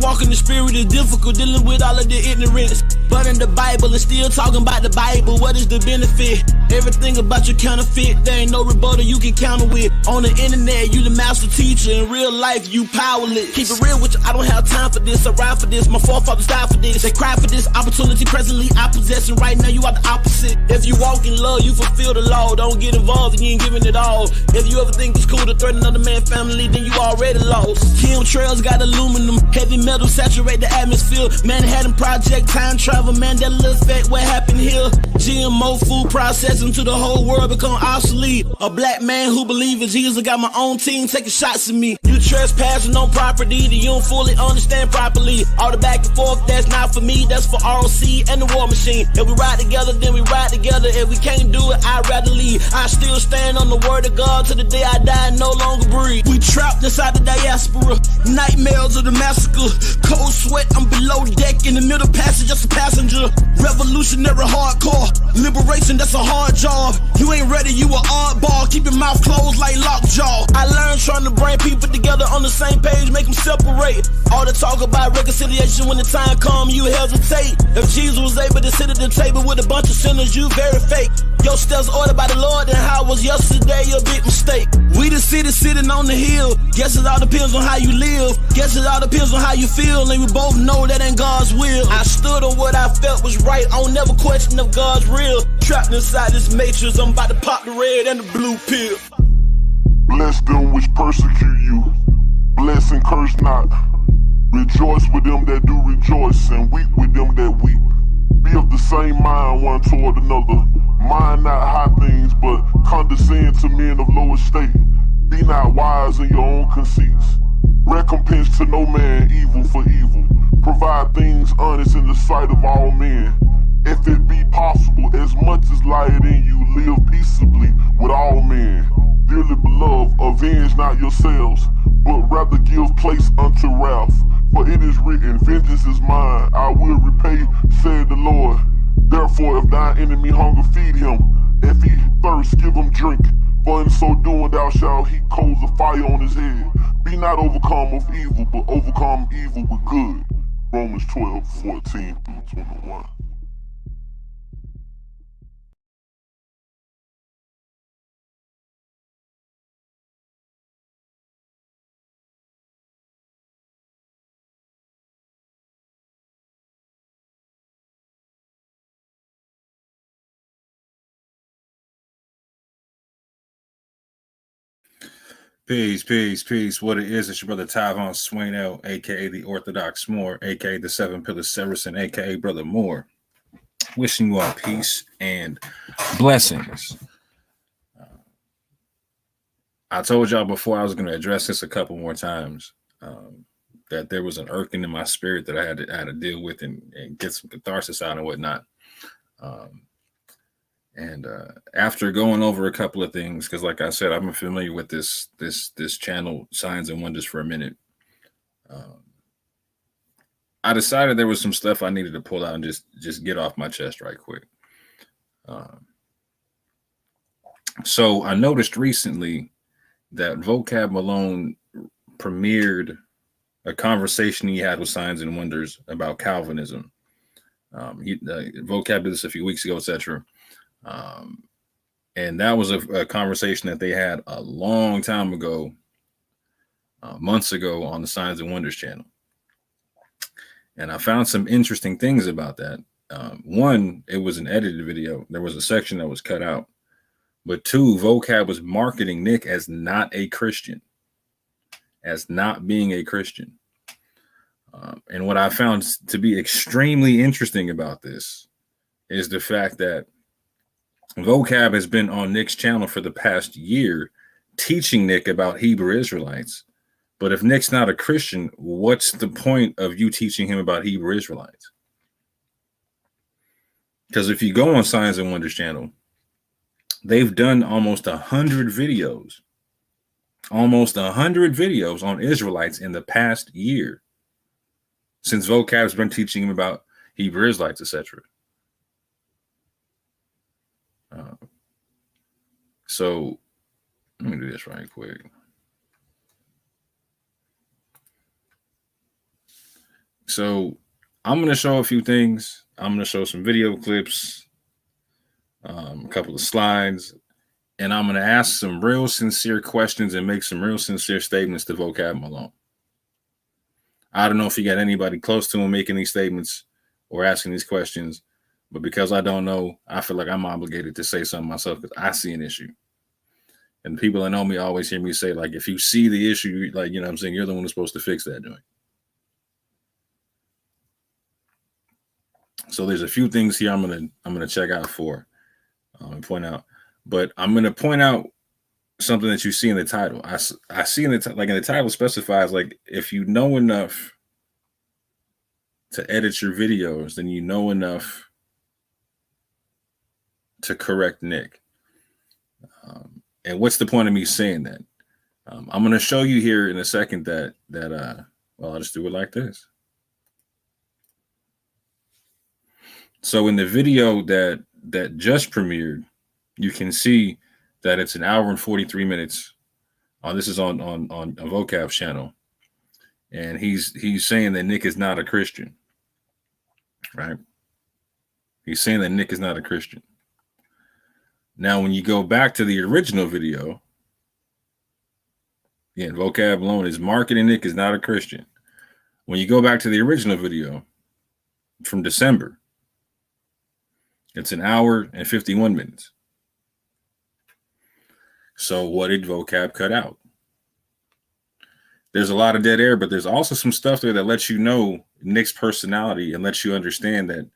walk in the spirit is difficult, dealing with all of the ignorance. But in the Bible, it's still talking about the Bible. What is the benefit? Everything about you counterfeit. There ain't no rebuttal you can counter with. On the internet, you the master teacher. In real life, you powerless. Keep it real with you, I don't have time for this. I ride for this, my forefathers died for this. They cry for this opportunity, presently I possess, and right now you are the opposite. If you walk in love, you fulfill the law. Don't get involved and you ain't giving it all. If you ever think it's cool to threaten another man's family, then you already lost. Chemtrails got aluminum, heavy metal saturate the atmosphere. Manhattan Project, time travel, Mandela effect, what happened here? GMO food processing to the whole world become obsolete. A black man who believes in Jesus, got my own team taking shots at me. You trespassing on property that you don't fully understand properly. All the back and forth, that's not for me, that's for ROC and the War Machine. If we ride together, then we ride together. If we can't do it, I'd rather leave. I still stand on the word of God till the day I die and no longer breathe. We trapped inside the diaspora, nightmares of the massacre. Cold sweat, I'm below deck, in the middle passage, just a passenger. Revolutionary hardcore, liberation, that's a hard job. You ain't ready, you a oddball, keep your mouth closed like lockjaw. I learned trying to bring people together on the same page, make them separate. All the talk about reconciliation, when the time come, you hesitate. If Jesus was able to sit at the table with a bunch of sinners, you very fake. Your steps ordered by the Lord, and how was yesterday a big mistake. We the city sitting on the hill. Guess it all depends on how you live. Guess it all depends on how you feel, and we both know that ain't God's will. I stood on what I felt was right, I don't never question if God's real. Trapped inside this matrix, I'm about to pop the red and the blue pill. Bless them which persecute you, bless and curse not. Rejoice with them that do rejoice, and weep with them that weep. Be of the same mind one toward another. Mind not high things, but condescend to men of low estate. Be not wise in your own conceits. Recompense to no man evil for evil. Provide things honest in the sight of all men. If it be possible, as much as lieth in you, live peaceably with all men. Dearly beloved, avenge not yourselves, but rather give place unto wrath. For it is written, vengeance is mine, I will repay, said the Lord. Therefore, if thine enemy hunger, feed him. If he thirst, give him drink. For in so doing thou shalt heap coals of fire on his head. Be not overcome of evil, but overcome evil with good. Romans 12:14-21. Peace. What it is, it's your brother Tyvon Swainell, aka the Orthodox Moore, aka the Seven Pillar Saracen, aka Brother Moore. Wishing you all peace and blessings. I told y'all before I was going to address this a couple more times, that there was an irking in my spirit that I had to deal with and get some catharsis out and whatnot. After going over a couple of things, because like I said, I've been familiar with this channel, Signs and Wonders, for a minute. I decided there was some stuff I needed to pull out and just get off my chest right quick. So I noticed recently that Vocab Malone premiered a conversation he had with Signs and Wonders about Calvinism. Vocab did this a few weeks ago, etc. And that was a conversation that they had a long time ago, months ago, on the Signs and Wonders channel. And I found some interesting things about that. One, it was an edited video. There was a section that was cut out. But two, Vocab was marketing Nick as not a Christian, as not being a Christian. And what I found to be extremely interesting about this is the fact that Vocab has been on Nick's channel for the past year teaching Nick about Hebrew Israelites. But if Nick's not a Christian, what's the point of you teaching him about Hebrew Israelites? Because if you go on Signs and Wonders channel, they've done almost 100 videos on Israelites in the past year, since Vocab's been teaching him about Hebrew Israelites, etc. So let me do this right quick. So I'm going to show a few things. I'm going to show some video clips, a couple of slides, and I'm going to ask some real sincere questions and make some real sincere statements to Vocab Malone. I don't know if you got anybody close to him making these statements or asking these questions, but because I don't know, I feel like I'm obligated to say something myself because I see an issue. And people that know me always hear me say, like, if you see the issue, like, you know what I'm saying, you're the one who's supposed to fix that joint. So there's a few things here I'm gonna check out for and point out, but I'm gonna point out something that you see in the title. I see in the like in the title specifies, like, if you know enough to edit your videos, then you know enough to correct Nick. And what's the point of me saying that? I'm gonna show you here in a second that well, I'll just do it like this. So in the video that just premiered, you can see that it's an hour and 43 minutes. This is on a Vocab channel, and he's saying that Nick is not a Christian, right? He's saying that Nick is not a Christian. Now, when you go back to the original video, yeah, Vocab Malone is marketing Nick is not a Christian. When you go back to the original video from December, it's an hour and 51 minutes. So what did Vocab cut out? There's a lot of dead air, but there's also some stuff there that lets you know Nick's personality and lets you understand that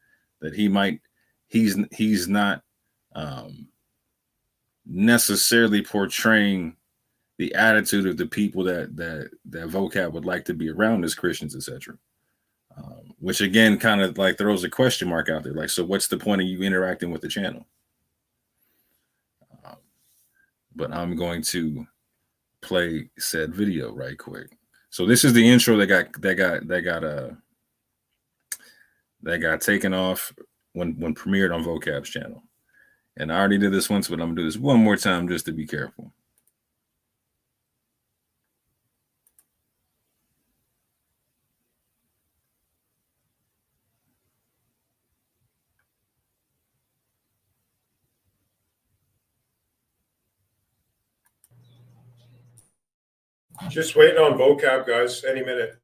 he's not necessarily portraying the attitude of the people that Vocab would like to be around as Christians, etc. Which again kind of like throws a question mark out there. Like, so what's the point of you interacting with the channel? But I'm going to play said video right quick. So this is the intro that got taken off when premiered on Vocab's channel. And I already did this once, but I'm gonna do this one more time just to be careful. Just waiting on Vocab, guys. Any minute.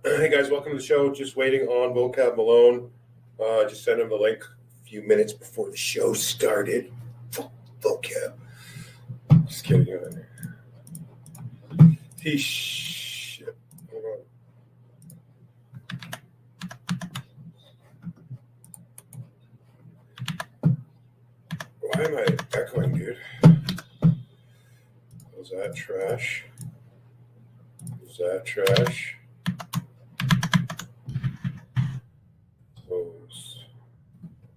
Hey guys, welcome to the show. Just waiting on Vocab Malone. Just sent him the link a few minutes before the show started. Vocab. Just kidding. Shit. Hold on. Why am I echoing, dude? Was that trash? Was that trash?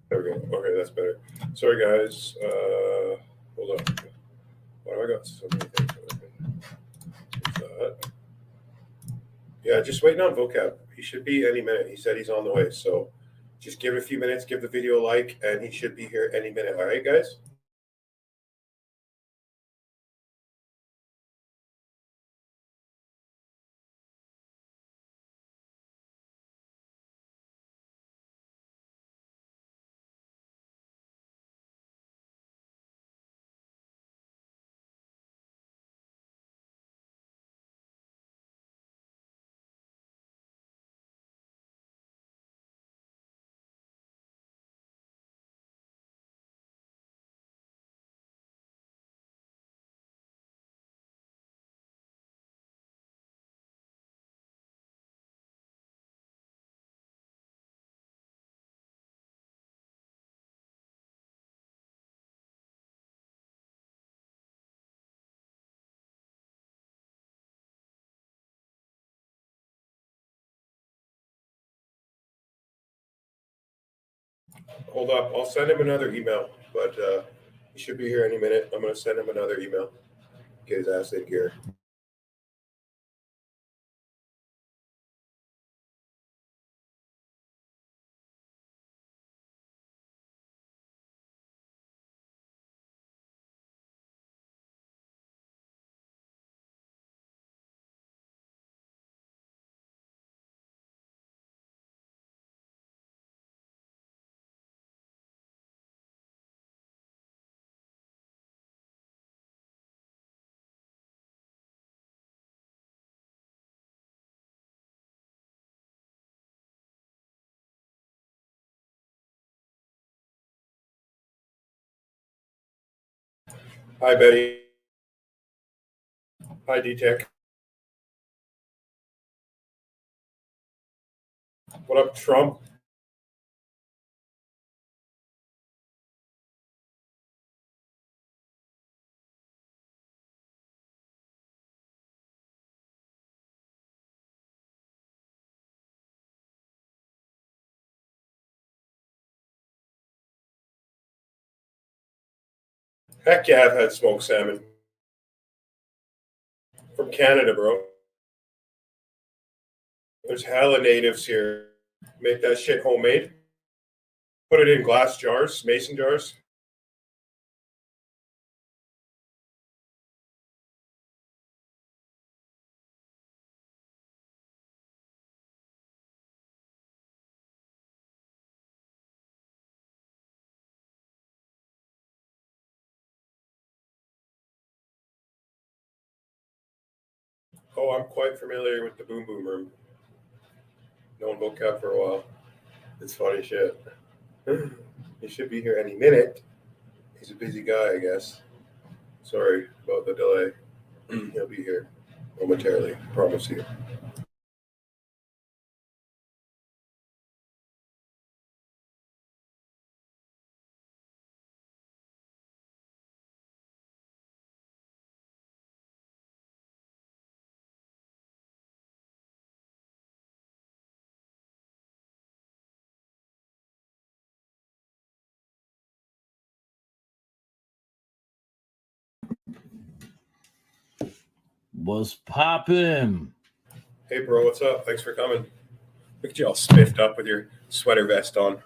There we go. Okay, that's better. Sorry, guys. Hold on. Why do I got so many things open? What's that? Yeah, just waiting on Vocab. He should be any minute. He said he's on the way. So just give it a few minutes, give the video a like, and he should be here any minute. All right, guys? Hold up. I'll send him another email, but he should be here any minute. I'm going to send him another email. Get his ass in gear. Hi, Betty. Hi, D-Tech. What up, Trump? Heck yeah, I've had smoked salmon. From Canada, bro. There's hella natives here. Make that shit homemade. Put it in glass jars, mason jars. Oh, I'm quite familiar with the Boom Boom Room. Known vocab for a while. It's funny shit. He should be here any minute. He's a busy guy, I guess. Sorry about the delay. He'll be here momentarily, promise you. What's poppin'? Hey, bro, what's up? Thanks for coming. Look at you all spiffed up with your sweater vest on.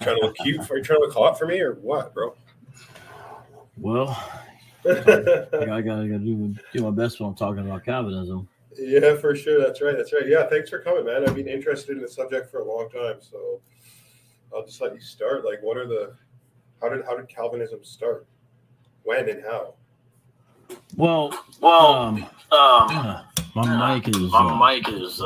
Trying to look cute? Are you trying to look hot for me or what, bro? Well, I gotta do my best when I'm talking about Calvinism. Yeah, for sure. That's right. Yeah, thanks for coming, man. I've been interested in the subject for a long time, so I'll just let you start. Like, how did Calvinism start? When and how? Well, my mic is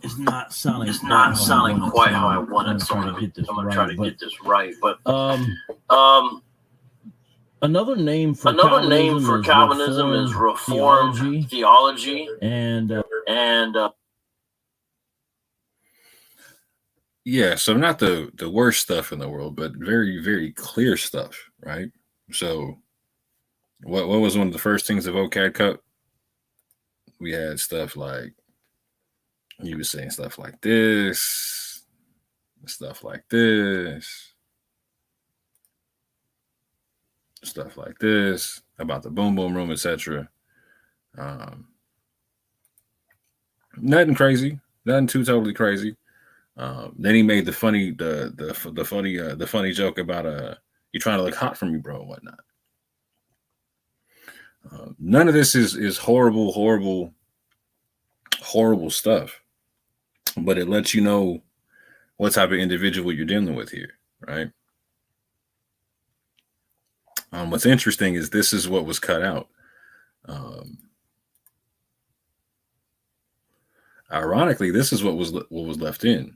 it's not sounding quite how I want it. So I'm gonna try to get this right. But another name for Calvinism is Reformed theology, and yeah, so not the worst stuff in the world, but very, very clear stuff, right? So what was one of the first things the vocab cut? We had stuff like, you were saying stuff like this, stuff like this, stuff like this, about the Boom Boom Room, etc. Nothing crazy, nothing too totally crazy. Then he made the funny joke about you trying to look hot for me, bro, and whatnot. None of this is horrible stuff, but it lets you know what type of individual you're dealing with here, right? What's interesting is this is what was cut out. Ironically, this is what was left in.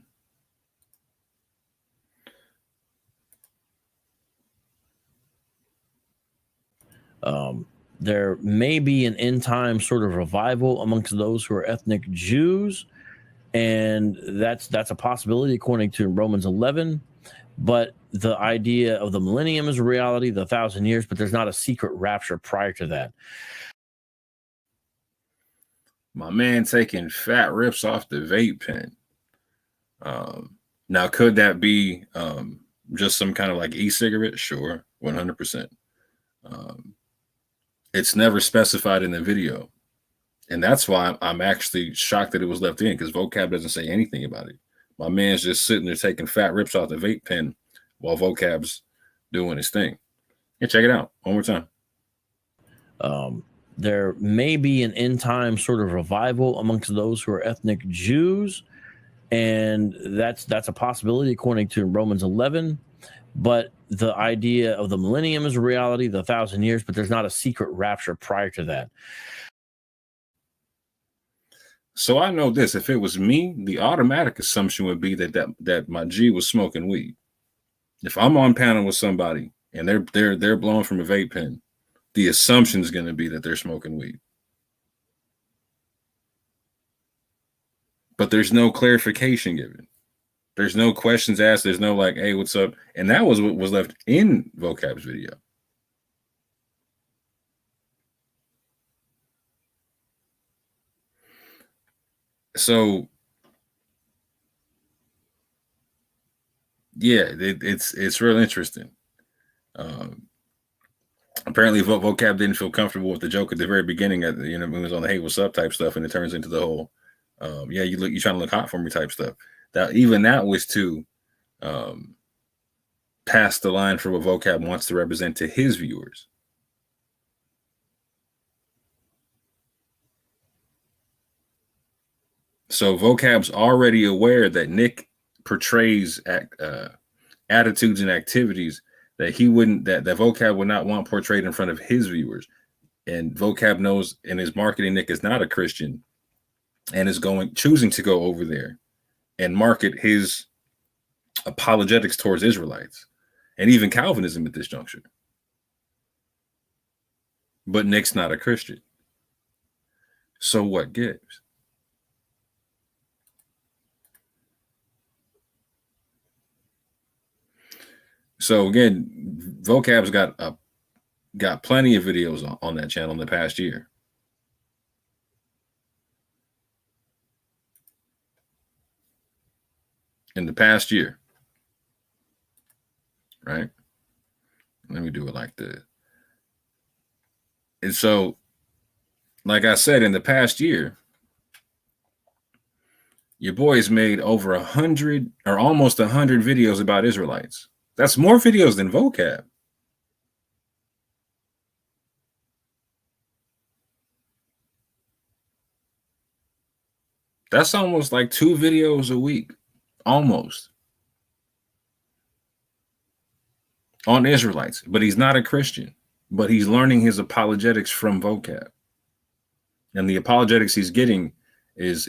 There may be an end time sort of revival amongst those who are ethnic Jews, and that's a possibility according to Romans 11. But the idea of the millennium is a reality, the 1,000 years, but there's not a secret rapture prior to that. My man taking fat rips off the vape pen. Now, could that be just some kind of like e-cigarette? Sure, 100%. It's never specified in the video. And that's why I'm actually shocked that it was left in, because Vocab doesn't say anything about it. My man's just sitting there taking fat rips off the vape pen while Vocab's doing his thing. Yeah, check it out one more time. There may be an end time sort of revival amongst those who are ethnic Jews, and that's a possibility according to Romans 11. But the idea of the millennium is a reality, the 1,000 years, but there's not a secret rapture prior to that. So I know this: if it was me, the automatic assumption would be that my G was smoking weed. If I'm on panel with somebody and they're blowing from a vape pen, the assumption is going to be that they're smoking weed. But there's no clarification given. There's no questions asked. There's no like, hey, what's up? And that was what was left in Vocab's video. So yeah, it's real interesting. Apparently Vocab didn't feel comfortable with the joke at the very beginning, when it was on the hey, what's up type stuff, and it turns into the whole you trying to look hot for me type stuff. That was too past the line for what Vocab wants to represent to his viewers. So Vocab's already aware that Nick portrays attitudes and activities that that Vocab would not want portrayed in front of his viewers. And Vocab knows in his marketing, Nick is not a Christian and is choosing to go over there and market his apologetics towards Israelites and even Calvinism at this juncture. But Nick's not a Christian. So what gives? So again, Vocab's got plenty of videos on that channel in the past year. In the past year, right? Let me do it like this. And so, like I said, in the past year, your boy's made over 100 or almost 100 videos about Israelites. That's more videos than Vocab. That's almost like 2 videos a week, almost, on Israelites. But he's not a Christian, but he's learning his apologetics from Vocab. And the apologetics he's getting is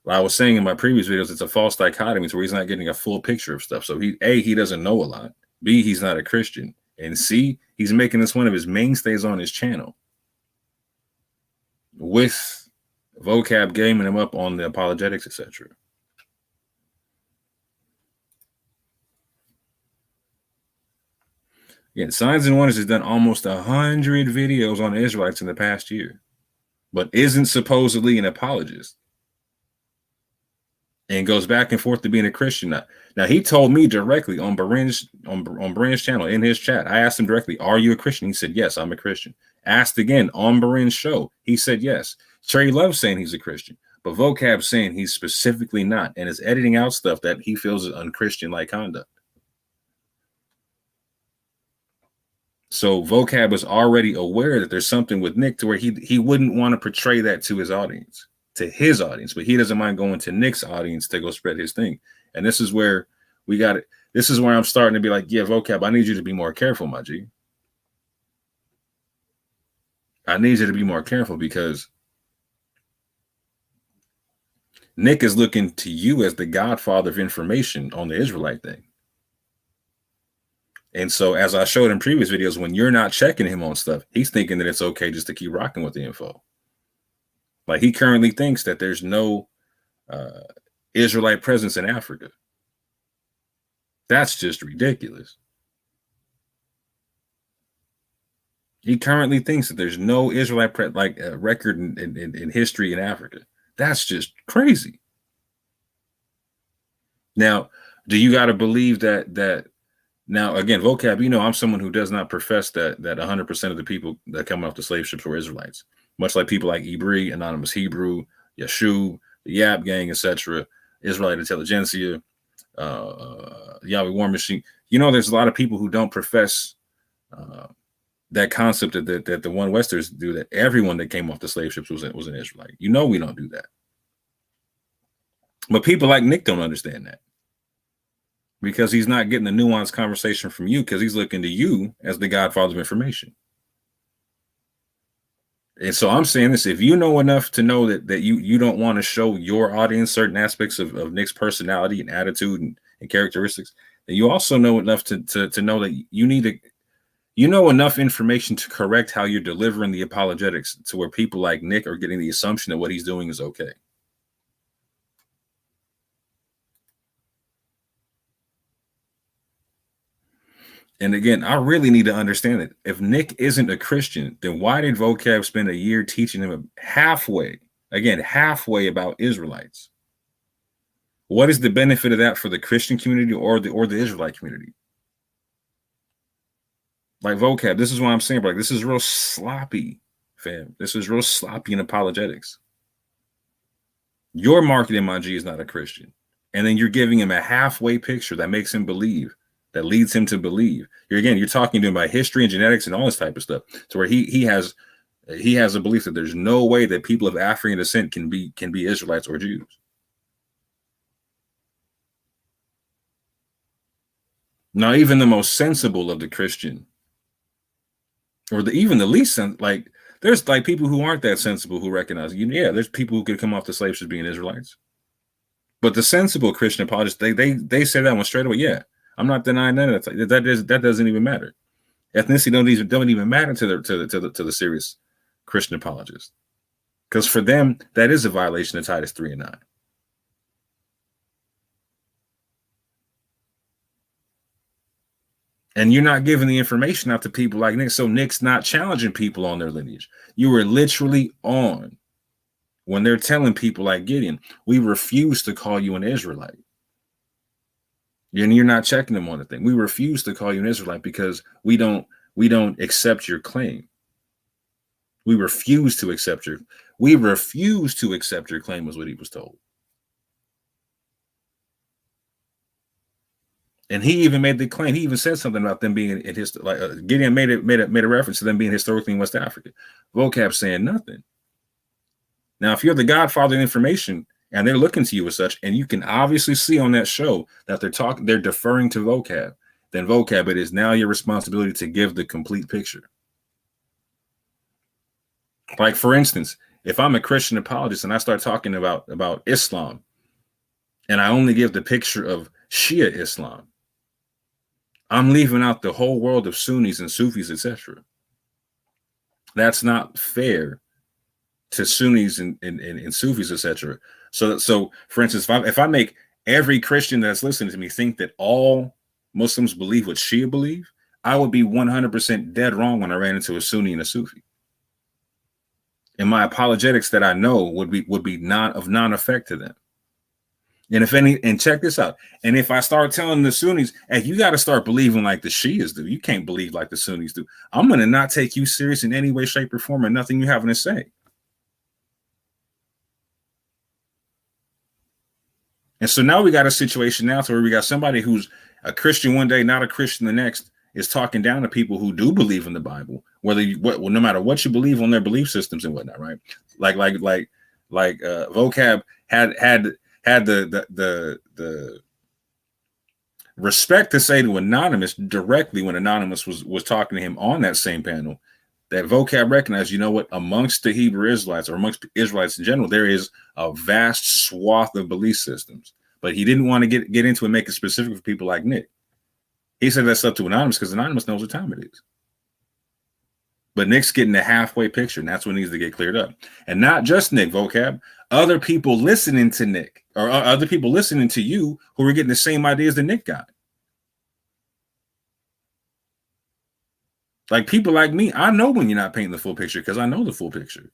I was saying in my previous videos, it's a false dichotomy where he's not getting a full picture of stuff. So he doesn't know a lot. B, he's not a Christian. And C, he's making this one of his mainstays on his channel, with Vocab gaming him up on the apologetics, etc. Again, Signs and Wonders has done almost 100 videos on the Israelites in the past year, but isn't supposedly an apologist. And goes back and forth to being a Christian. Now he told me directly on Barin's channel in his chat. I asked him directly, "Are you a Christian?" He said, "Yes, I'm a Christian." Asked again on Barin's show. He said, "Yes." Trey Love's saying he's a Christian, but Vocab's saying he's specifically not, and is editing out stuff that he feels is unchristian-like conduct. So Vocab is already aware that there's something with Nick to where he wouldn't want to portray that to his audience. But he doesn't mind going to Nick's audience to go spread his thing. And this is where we got it. This is where I'm starting to be like, yeah, Vocab, I need you to be more careful, my G. I need you to be more careful, because Nick is looking to you as the godfather of information on the Israelite thing. And so, as I showed in previous videos, when you're not checking him on stuff, he's thinking that it's okay just to keep rocking with the info. Like, he currently thinks that there's no Israelite presence in Africa. That's just ridiculous. He currently thinks that there's no Israelite record in history in Africa. That's just crazy. Now, Do you got to believe that now, again, vocab, you know, I'm someone who does not profess that 100% of the people that come off the slave ships were Israelites, much like people like Ibri, Anonymous Hebrew, Yeshua, the Yap Gang, etc., Israelite Intelligentsia, Yahweh War Machine. You know, there's a lot of people who don't profess that concept that the one Westers do, that everyone that came off the slave ships was an Israelite. You know, we don't do that. But people like Nick don't understand that, because he's not getting the nuanced conversation from you, because he's looking to you as the godfather of information. And so I'm saying this: if you know enough to know that you don't want to show your audience certain aspects of Nick's personality and attitude and characteristics, then you also know enough to know that you need to, you know, enough information to correct how you're delivering the apologetics to where people like Nick are getting the assumption that what he's doing is okay. And again, I really need to understand it. If Nick isn't a Christian, then why did vocab spend a year teaching him halfway about Israelites? What is the benefit of that for the Christian community or the Israelite community? Like vocab, this is what I'm saying, bro. This is real sloppy, fam. This is real sloppy in apologetics. Your marketing, my G, is not a Christian. And then you're giving him a halfway picture that makes him believe, that leads him to believe. You're talking to him about history and genetics and all this type of stuff, to where he has a belief that there's no way that people of African descent can be Israelites or Jews. Now, even the most sensible of the Christian, or even the least, like, there's like people who aren't that sensible who recognize, yeah, there's people who could come off the slave ships being Israelites. But the sensible Christian apologists, they say that one straight away. Yeah, I'm not denying that. That doesn't even matter. Ethnicity don't even matter to the serious Christian apologists, because for them that is a violation of Titus 3 and 9. And you're not giving the information out to people like Nick. So Nick's not challenging people on their lineage. You were literally on when they're telling people like Gideon, we refuse to call you an Israelite. And you're not checking them on the thing. We refuse to call you an Israelite because we don't accept your claim. We refuse to accept your claim, was what he was told. And he even made the claim. He even said something about them being in his, like Gideon made a reference to them being historically in West Africa. Vocab saying nothing. Now, if you're the godfather of information and they're looking to you as such, and you can obviously see on that show that they're deferring to vocab, then vocab, it is now your responsibility to give the complete picture. Like, for instance, if I'm a Christian apologist and I start talking about Islam, and I only give the picture of Shia Islam, I'm leaving out the whole world of Sunnis and Sufis, etc. That's not fair to Sunnis and Sufis, etc. So, for instance, if I make every Christian that's listening to me think that all Muslims believe what Shia believe, I would be 100% dead wrong when I ran into a Sunni and a Sufi. And my apologetics that I know would be of non-effect to them. And check this out. And if I start telling the Sunnis, hey, you got to start believing like the Shias do. You can't believe like the Sunnis do. I'm going to not take you serious in any way, shape, or form, and nothing you having to say. And so now we got a situation now to where we got somebody who's a Christian one day, not a Christian the next, is talking down to people who do believe in the Bible, no matter what you believe on their belief systems and whatnot, right? Like vocab had the respect to say to Anonymous directly when Anonymous was talking to him on that same panel, that vocab recognized, you know what, amongst the Hebrew Israelites, or amongst Israelites in general, there is a vast swath of belief systems. But he didn't want to get into it and make it specific for people like Nick. He said that's up to Anonymous because Anonymous knows what time it is. But Nick's getting a halfway picture, and that's what needs to get cleared up. And not just Nick, vocab, other people listening to Nick, or other people listening to you who are getting the same ideas that Nick got. Like people like me, I know when you're not painting the full picture because I know the full picture.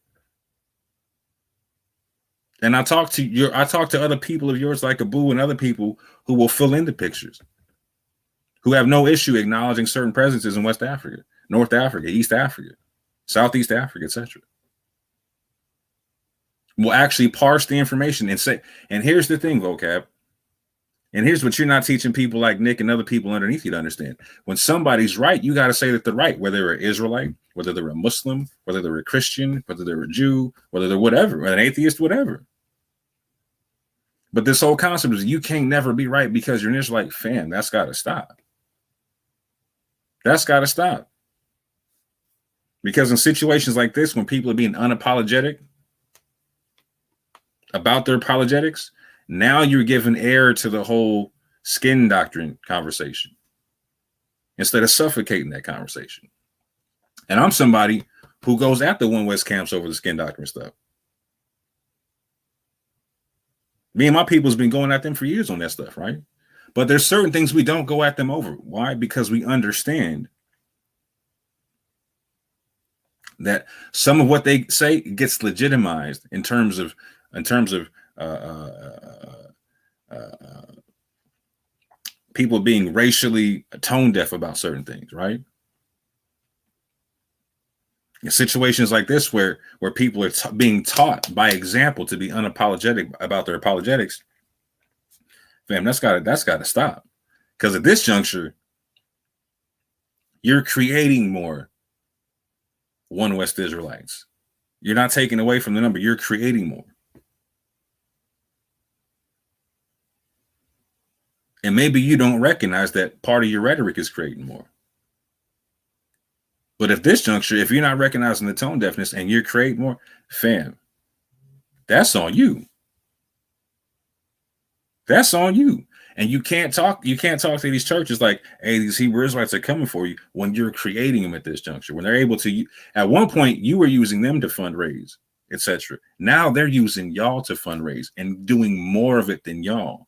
And I talk to other people of yours like Abu and other people who will fill in the pictures, who have no issue acknowledging certain presences in West Africa, North Africa, East Africa, Southeast Africa, etc. Will actually parse the information and say, and here's the thing, vocab. And here's what you're not teaching people like Nick and other people underneath you to understand. When somebody's right, you got to say that they're right, whether they're an Israelite, whether they're a Muslim, whether they're a Christian, whether they're a Jew, whether they're whatever, an atheist, whatever. But this whole concept is you can't never be right because you're an Israelite. Fam, that's got to stop. That's got to stop. Because in situations like this, when people are being unapologetic about their apologetics, now you're giving air to the whole skin doctrine conversation instead of suffocating that conversation. And I'm somebody who goes at the One West camps over the skin doctrine stuff. Me and my people's been going at them for years on that stuff, right? But there's certain things we don't go at them over. Why? Because we understand that some of what they say gets legitimized in terms of people being racially tone deaf about certain things, right? In situations like this where people are being taught by example to be unapologetic about their apologetics, fam, that's gotta stop. Because at this juncture, you're creating more One West Israelites. You're not taking away from the number, you're creating more. And maybe you don't recognize that part of your rhetoric is creating more. But at this juncture, if you're not recognizing the tone deafness and you're creating more, fam, that's on you. That's on you. And you can't talk to these churches like, hey, these Hebrew Israelites are coming for you when you're creating them at this juncture. When they're able to, at one point, you were using them to fundraise, etc. Now they're using y'all to fundraise and doing more of it than y'all.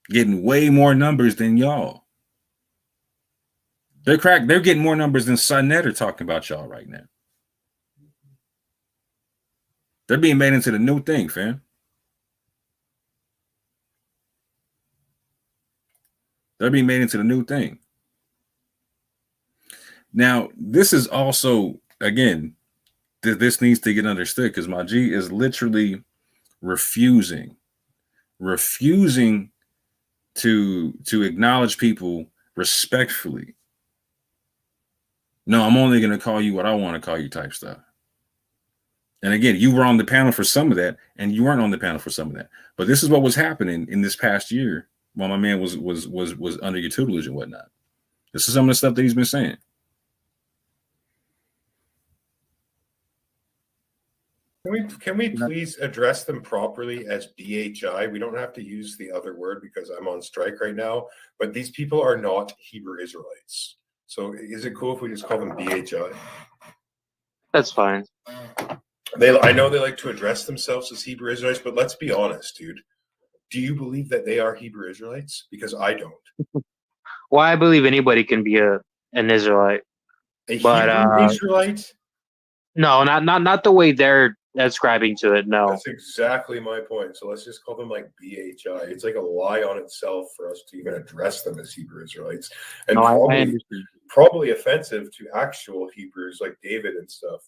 Getting way more numbers than y'all. They're getting more numbers than Sunnet are talking about y'all right now. They're being made into the new thing, fam. They're being made into the new thing. Now, this is also, again, this needs to get understood because my G is literally refusing to acknowledge people respectfully. No, I'm only going to call you what I want to call you type stuff. And again, you were on the panel for some of that, and you weren't on the panel for some of that. But this is what was happening in this past year while my man was under your tutelage and whatnot. This is some of the stuff that he's been saying. Can we please address them properly as BHI? We don't have to use the other word because I'm on strike right now, but these people are not Hebrew Israelites. So is it cool if we just call them BHI? That's fine. I know they like to address themselves as Hebrew Israelites, but let's be honest, dude. Do you believe that they are Hebrew Israelites? Because I don't. Well, I believe anybody can be an Israelite. Hebrew Israelite? No, not the way they're ascribing to it. No, that's exactly my point. So let's just call them like BHI. It's like a lie on itself for us to even address them as Hebrew Israelites, and probably offensive to actual Hebrews like David and stuff.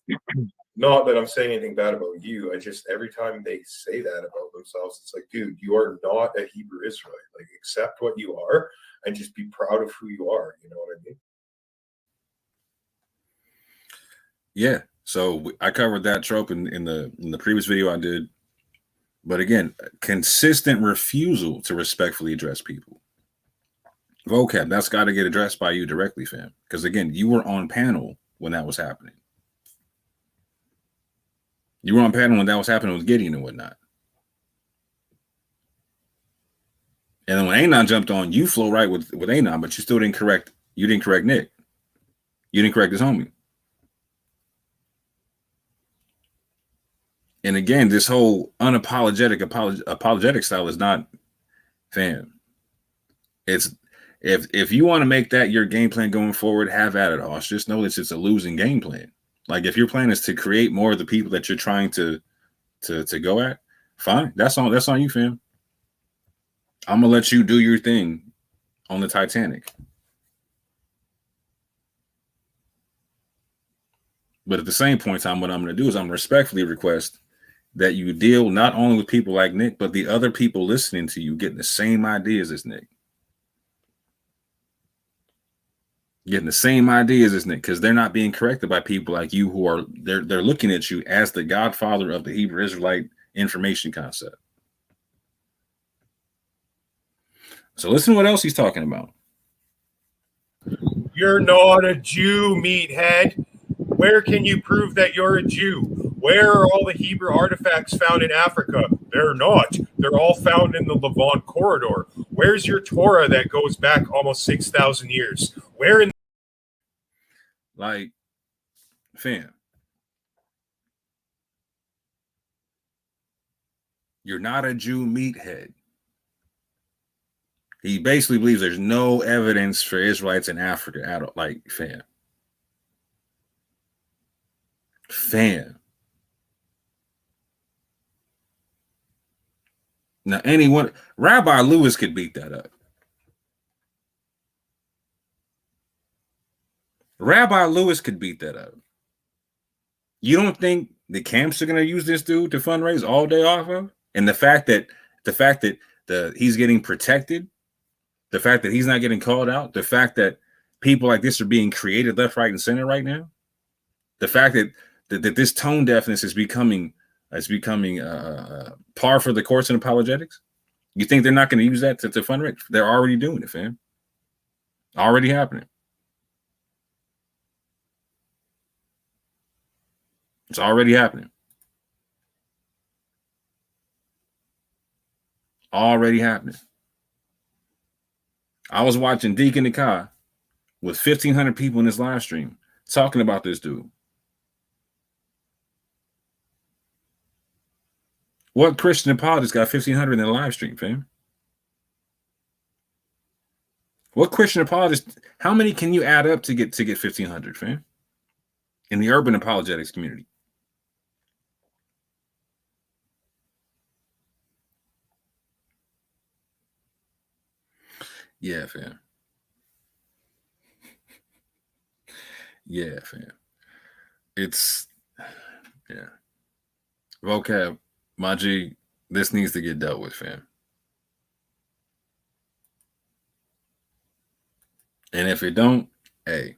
Not that I'm saying anything bad about you. I just, every time they say that about themselves, it's like, dude, you are not a Hebrew Israelite. Like, accept what you are and just be proud of who you are. You know what I mean? Yeah. So I covered that trope in the previous video I did. But again, consistent refusal to respectfully address people. Vocab, that's got to get addressed by you directly, fam. Because again, you were on panel when that was happening. You were on panel when that was happening with Gideon and whatnot. And then when Anon jumped on, you flow right with Anon, but you still didn't correct. You didn't correct Nick. You didn't correct his homie. And again, this whole unapologetic apologetic style is not, fam. It's if you want to make that your game plan going forward, have at it, Hoss. Just know that it's a losing game plan. Like if your plan is to create more of the people that you're trying to go at, fine. That's on you, fam. I'm gonna let you do your thing on the Titanic. But at the same point in time, what I'm gonna do is I'm gonna respectfully request that you deal not only with people like Nick, but the other people listening to you getting the same ideas as Nick. Getting the same ideas as Nick, because they're not being corrected by people like you who are they're looking at you as the godfather of the Hebrew Israelite information concept. So listen to what else he's talking about. You're not a Jew, meathead. Where can you prove that you're a Jew? Where are all the Hebrew artifacts found in Africa? They're not. They're all found in the Levant corridor. Where's your Torah that goes back almost 6,000 years? Where in Like, fam, you're not a Jew, meathead. He basically believes there's no evidence for Israelites in Africa at all. Like, fam. Now, anyone, Rabbi Lewis could beat that up. Rabbi Lewis could beat that up. You don't think the camps are going to use this dude to fundraise all day off of? And the fact that he's getting protected, the fact that he's not getting called out, the fact that people like this are being created left, right, and center right now, the fact that this tone deafness is becoming par for the course in apologetics. You think they're not going to use that to fundraise? They're already doing it, fam. Already happening. It's already happening. Already happening. I was watching Deacon Nikai with 1,500 people in his live stream talking about this dude. What Christian apologist got 1,500 in the live stream, fam? What Christian apologist? How many can you add up to get 1,500, fam? In the urban apologetics community. Yeah, fam. Yeah, fam. It's, yeah. Vocab, my G, this needs to get dealt with, fam. And if it don't, hey,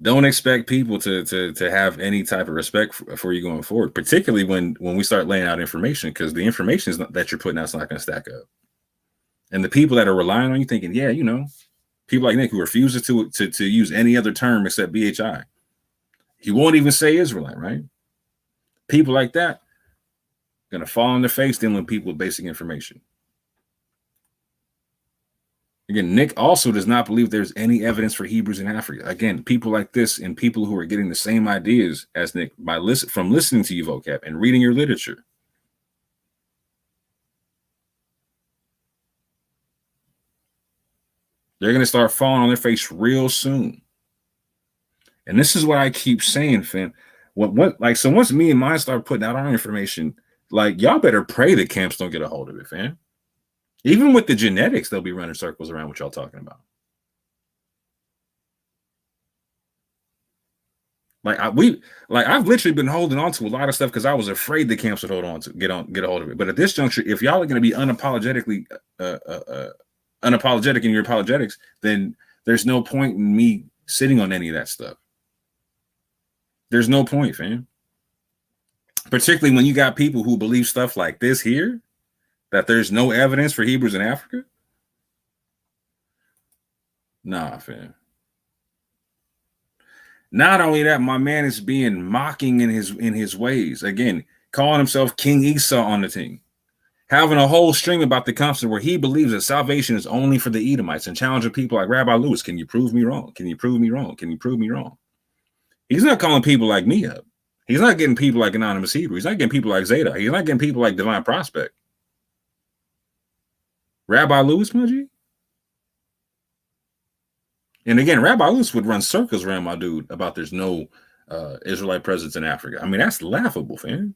don't expect people to have any type of respect for you going forward, particularly when we start laying out information, because the information that you're putting out is not going to stack up. And the people that are relying on you thinking, yeah, you know, people like Nick who refuses to use any other term except BHI. He won't even say Israelite, right? People like that going to fall on their face dealing with people with basic information. Again, Nick also does not believe there's any evidence for Hebrews in Africa. Again, people like this and people who are getting the same ideas as Nick from listening to you, Vocab, and reading your literature. They're going to start falling on their face real soon. And this is what I keep saying, fam. So once me and mine start putting out our information, like, y'all better pray the camps don't get a hold of it, fam. Even with the genetics, they'll be running circles around what y'all talking about. I've literally been holding on to a lot of stuff because I was afraid the camps would get a hold of it. But at this juncture, if y'all are going to be unapologetic in your apologetics, then there's no point in me sitting on any of that stuff. There's no point, fam. Particularly when you got people who believe stuff like this here, that there's no evidence for Hebrews in Africa. Nah, fam. Not only that, my man is being mocking in his ways. Again, calling himself King Esau on the thing. Having a whole string about the concept where he believes that salvation is only for the Edomites and challenging people like Rabbi Lewis. Can you prove me wrong? Can you prove me wrong? Can you prove me wrong? He's not calling people like me up. He's not getting people like Anonymous Hebrew. He's not getting people like Zeta. He's not getting people like Divine Prospect. Rabbi Lewis, Maji? And again, Rabbi Lewis would run circles around my dude about there's no Israelite presence in Africa. I mean, that's laughable, fam.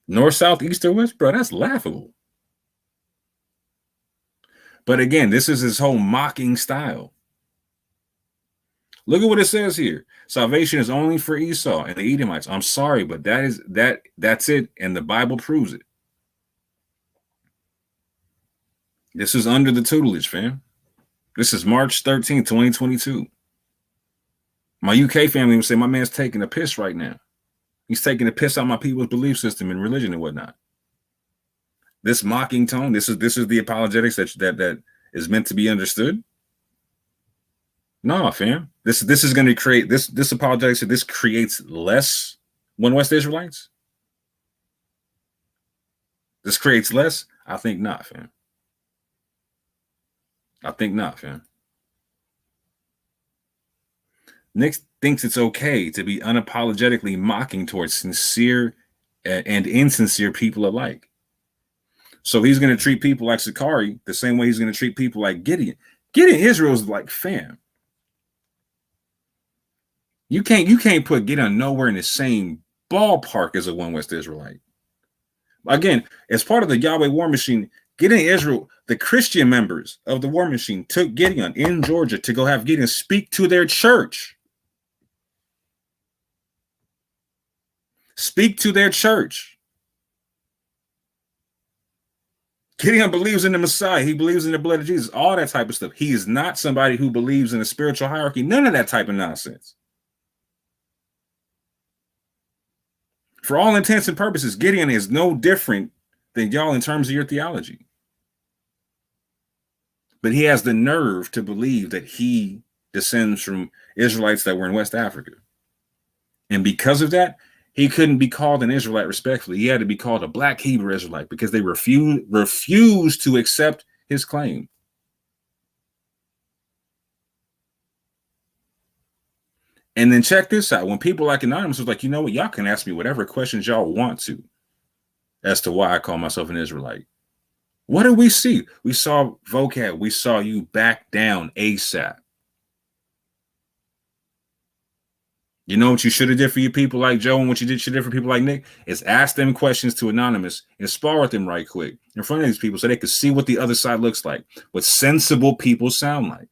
North, south, east, or west, bro, that's laughable. But again, this is his whole mocking style. Look at what it says here. Salvation is only for Esau and the Edomites. I'm sorry, but that's it, and the Bible proves it. This is under the tutelage, fam. This is March 13th, 2022. My UK family would say my man's taking a piss right now. He's taking a piss out my people's belief system and religion and whatnot. This mocking tone, this is the apologetics that is meant to be understood. No, fam. This is going to create this apologetics. This creates less One West Israelites. This creates less. I think not, fam. I think not, fam. Nick thinks it's okay to be unapologetically mocking towards sincere and insincere people alike. So he's going to treat people like Sakari the same way he's going to treat people like Gideon. Gideon Israel's like, fam. You can't put Gideon nowhere in the same ballpark as a One West Israelite. Again, as part of the Yahweh War Machine, Gideon Israel, the Christian members of the War Machine took Gideon in Georgia to go have Gideon speak to their church. Speak to their church. Gideon believes in the Messiah. He believes in the blood of Jesus. All that type of stuff. He is not somebody who believes in a spiritual hierarchy. None of that type of nonsense. For all intents and purposes, Gideon is no different than y'all in terms of your theology. But he has the nerve to believe that he descends from Israelites that were in West Africa. And because of that, he couldn't be called an Israelite respectfully. He had to be called a Black Hebrew Israelite because they refused to accept his claim. And then check this out. When people like Anonymous was like, you know what, y'all can ask me whatever questions y'all want to as to why I call myself an Israelite. What did we see? We saw vocab. We saw you back down ASAP. You know what you should have did for your people like Joe and what you should did for people like Nick is ask them questions to Anonymous and spar with them right quick in front of these people so they could see what the other side looks like, what sensible people sound like.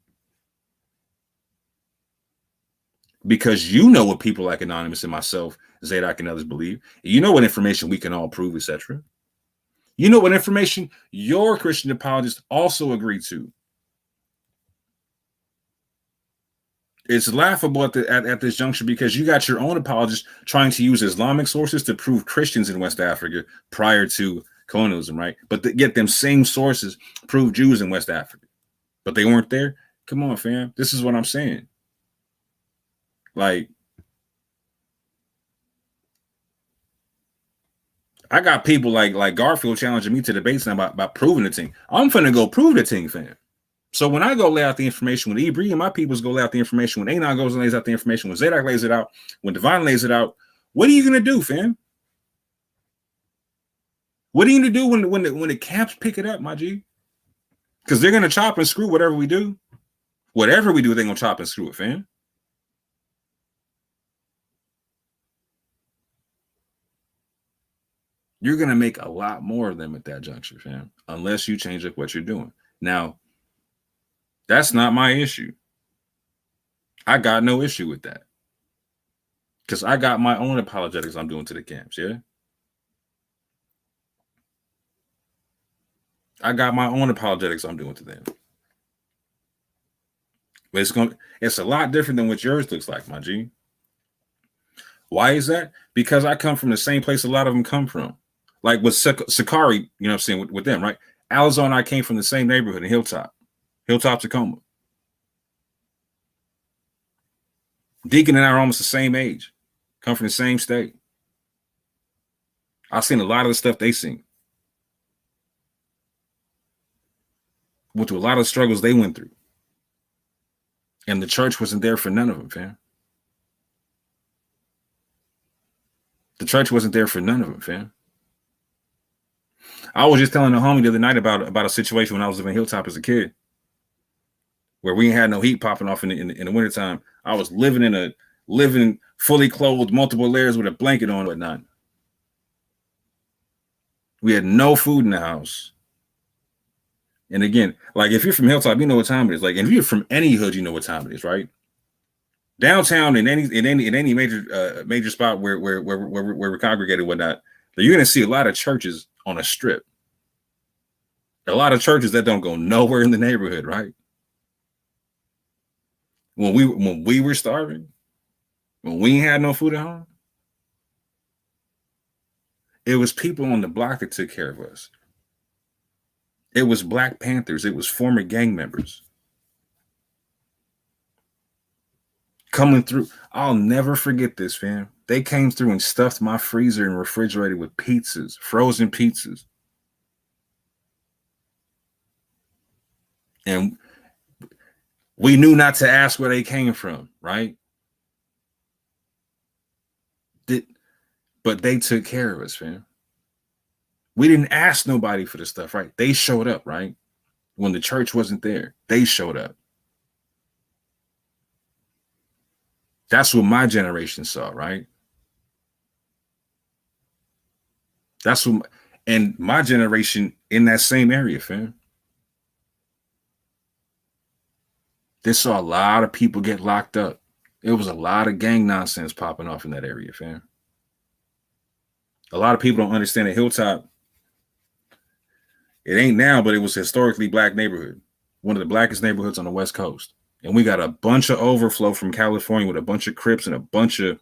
Because you know what people like Anonymous and myself, Zadok and others believe. You know what information we can all prove, etc. You know what information your Christian apologists also agree to. It's laughable at this juncture because you got your own apologists trying to use Islamic sources to prove Christians in West Africa prior to colonialism, right? But yet them same sources prove Jews in West Africa. But they weren't there? Come on, fam. This is what I'm saying. Like, I got people like Garfield challenging me to debates now about proving the thing. I'm finna go prove the thing, fam. So when I go lay out the information, when Ibri and my peoples go lay out the information, when Anon goes and lays out the information, when Zadok lays it out, when Divine lays it out, what are you gonna do, fam? What are you gonna do when the camps pick it up, my G? Because they're gonna chop and screw whatever we do. Whatever we do, they're gonna chop and screw it, fam. You're gonna make a lot more of them at that juncture, fam, unless you change up what you're doing. Now, that's not my issue. I got no issue with that. Because I got my own apologetics I'm doing to the camps, yeah? I got my own apologetics I'm doing to them. But it's a lot different than what yours looks like, my G. Why is that? Because I come from the same place a lot of them come from. Like with Sakari, you know what I'm saying, with them, right? Alzo and I came from the same neighborhood in Hilltop, Tacoma. Deacon and I are almost the same age, come from the same state. I've seen a lot of the stuff they seen. Went through a lot of the struggles they went through. And the church wasn't there for none of them, fam. The church wasn't there for none of them, fam. I was just telling a homie the other night about a situation when I was living in Hilltop as a kid. where we had no heat popping off in the wintertime. I was living fully clothed, multiple layers with a blanket on and whatnot. We had no food in the house. And again, like if you're from Hilltop, you know what time it is. Like, and if you're from any hood, you know what time it is, right? Downtown in any major spot where we're congregated and whatnot, you're gonna see a lot of churches on a strip. A lot of churches that don't go nowhere in the neighborhood, right? When we were starving, when we had no food at home, it was people on the block that took care of us. It was Black Panthers. It was former gang members coming through. I'll never forget this, fam. They came through and stuffed my freezer and refrigerator with pizzas, frozen pizzas. And we knew not to ask where they came from, right? But they took care of us, fam. We didn't ask nobody for the stuff, right? They showed up, right? When the church wasn't there, they showed up. That's what my generation saw, right? That's what, and my generation in that same area, fam. They saw a lot of people get locked up. It was a lot of gang nonsense popping off in that area, fam. A lot of people don't understand that Hilltop, it ain't now, but it was historically Black neighborhood, one of the blackest neighborhoods on the West Coast. And we got a bunch of overflow from California with a bunch of Crips and a bunch of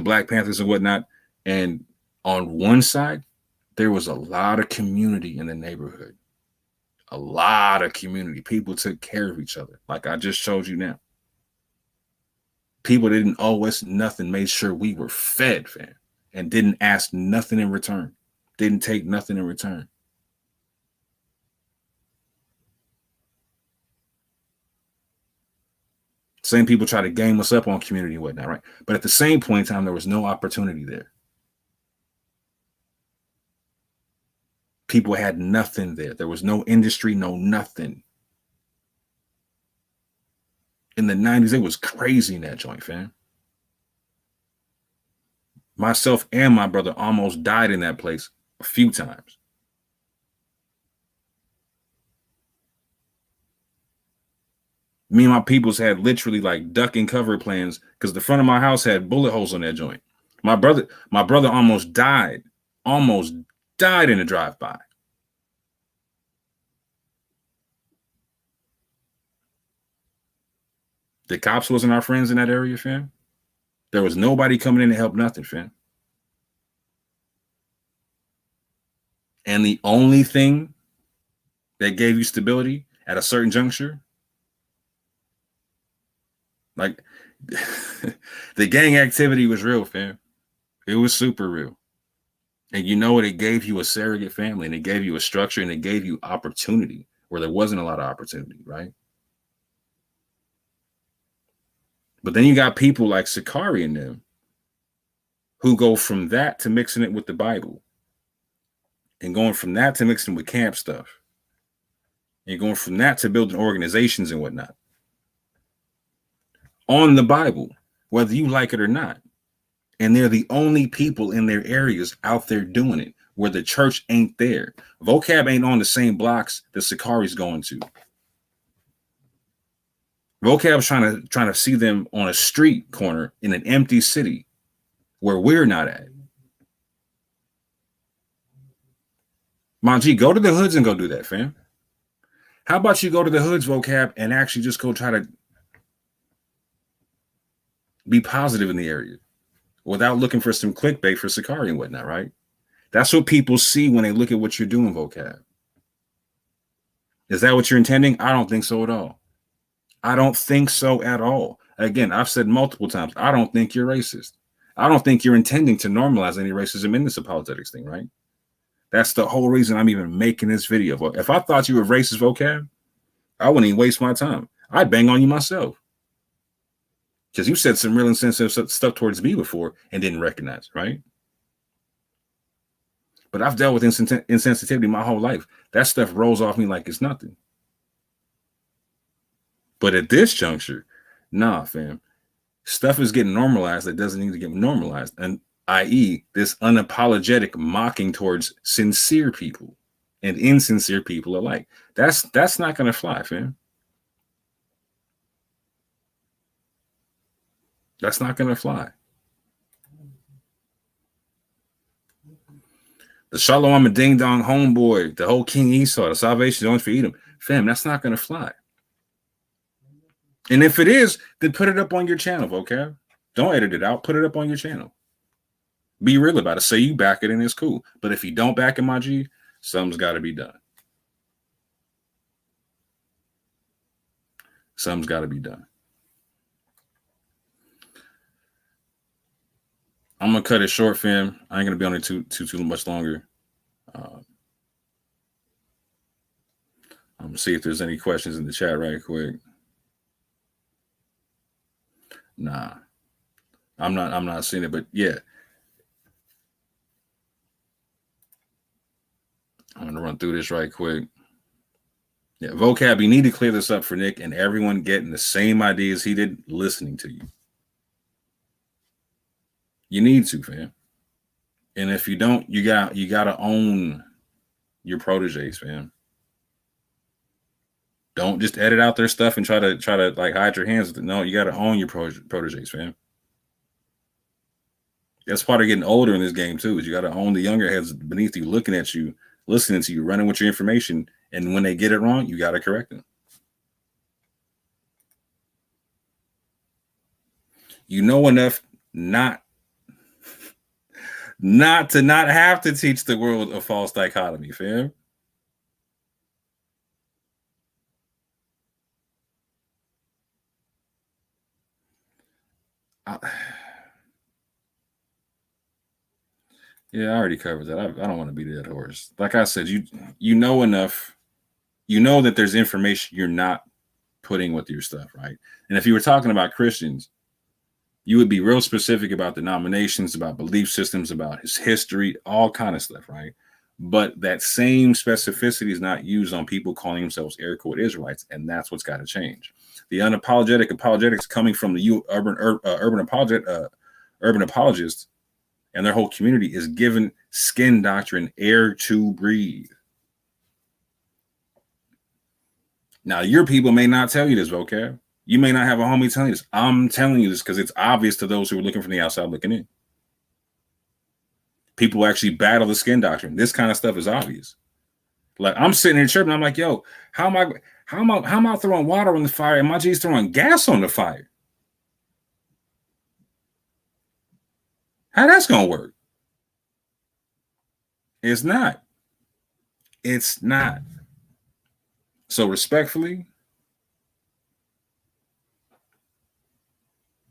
Black Panthers and whatnot. And on one side, there was a lot of community in the neighborhood. A lot of community. People took care of each other, like I just showed you now. People didn't owe us nothing, made sure we were fed, fam, and didn't ask nothing in return. Didn't take nothing in return. Same people try to game us up on community and whatnot, right? But at the same point in time, there was no opportunity there. People had nothing there. There was no industry, no nothing. In the 90s, it was crazy in that joint, fam. Myself and my brother almost died in that place a few times. Me and my peoples had literally like duck and cover plans because the front of my house had bullet holes on that joint. My brother almost died in a drive-by. The cops wasn't our friends in that area, fam. There was nobody coming in to help nothing, fam. And the only thing that gave you stability at a certain juncture, like the gang activity was real, fam. It was super real. And you know what? It gave you a surrogate family, and it gave you a structure, and it gave you opportunity where there wasn't a lot of opportunity, right? But then you got people like Sakari and them who go from that to mixing it with the Bible, and going from that to mixing with camp stuff, and going from that to building organizations and whatnot on the Bible, whether you like it or not. And they're the only people in their areas out there doing it, where the church ain't there. Vocab ain't on the same blocks that Sakari's going to. Vocab's trying to see them on a street corner in an empty city where we're not at. Manji, go to the hoods and go do that, fam. How about you go to the hoods, Vocab, and actually just go try to be positive in the area without looking for some clickbait for Sakari and whatnot, right? That's what people see when they look at what you're doing, Vocab. Is that what you're intending? I don't think so at all. I don't think so at all. Again, I've said multiple times, I don't think you're racist. I don't think you're intending to normalize any racism in this apologetics thing, right? That's the whole reason I'm even making this video. If I thought you were racist, Vocab, I wouldn't even waste my time. I'd bang on you myself. Because you said some real insensitive stuff towards me before and didn't recognize, right? But I've dealt with insensitivity my whole life. That stuff rolls off me like it's nothing. But at this juncture, nah, fam. Stuff is getting normalized that doesn't need to get normalized. And i.e., this unapologetic mocking towards sincere people and insincere people alike. That's not gonna fly, fam. That's not gonna fly. The Shalom and Ding Dong homeboy, the whole King Esau, the salvation is only for Edom. Fam, that's not gonna fly. And if it is, then put it up on your channel, okay? Don't edit it out. Put it up on your channel. Be real about it. Say you back it and it's cool. But if you don't back it, my G, something's got to be done. Something's got to be done. I'm going to cut it short, fam. I ain't going to be on it too much longer. I'm going to see if there's any questions in the chat right quick. Nah, I'm not seeing it, but yeah. I'm going to run through this right quick. Yeah, vocab, you need to clear this up for Nick and everyone getting the same ideas he did listening to you. You need to, fam. And if you don't, you got to own your proteges, fam. Don't just edit out their stuff and try to like hide your hands with it. No, you got to own your proteges, fam. That's part of getting older in this game too. Is you got to own the younger heads beneath you, looking at you, listening to you, running with your information, and when they get it wrong, you got to correct them. You know enough not to not have to teach the world a false dichotomy, fam. Yeah, I already covered that. I don't want to be that horse. Like I said, you know enough. You know that there's information you're not putting with your stuff, right? And if you were talking about Christians, you would be real specific about denominations, about belief systems, about his history, all kind of stuff, right? But that same specificity is not used on people calling themselves air quote Israelites, and that's what's got to change. The unapologetic apologetics coming from the urban apologists and their whole community is given skin doctrine air to breathe. Now, your people may not tell you this, vocab. You may not have a homie telling you this. I'm telling you this because it's obvious to those who are looking from the outside looking in. People actually battle the skin doctrine. This kind of stuff is obvious. Like I'm sitting here chirping, I'm like, yo, how am I throwing water on the fire and my G's throwing gas on the fire? How that's gonna work? It's not. It's not. So respectfully,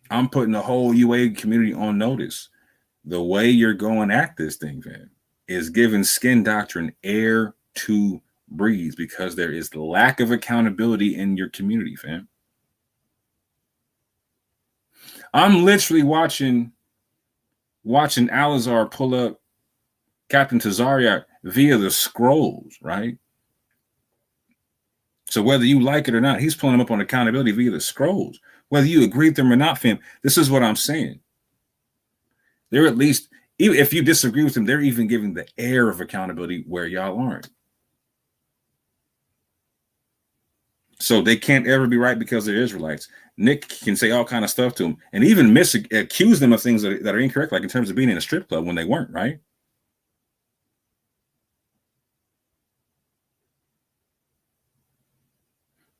I'm putting the whole UA community on notice. The way you're going at this thing, fam, is giving skin doctrine air to breathe because there is lack of accountability in your community, fam. I'm literally watching Alazar pull up Captain Tazariak via the scrolls, right? So whether you like it or not, he's pulling them up on accountability via the scrolls. Whether you agree with them or not, fam, this is what I'm saying. They're at least, even if you disagree with them, they're even giving the air of accountability where y'all aren't. So they can't ever be right because they're Israelites. Nick can say all kind of stuff to them and even accuse them of things that are incorrect, like in terms of being in a strip club when they weren't, right?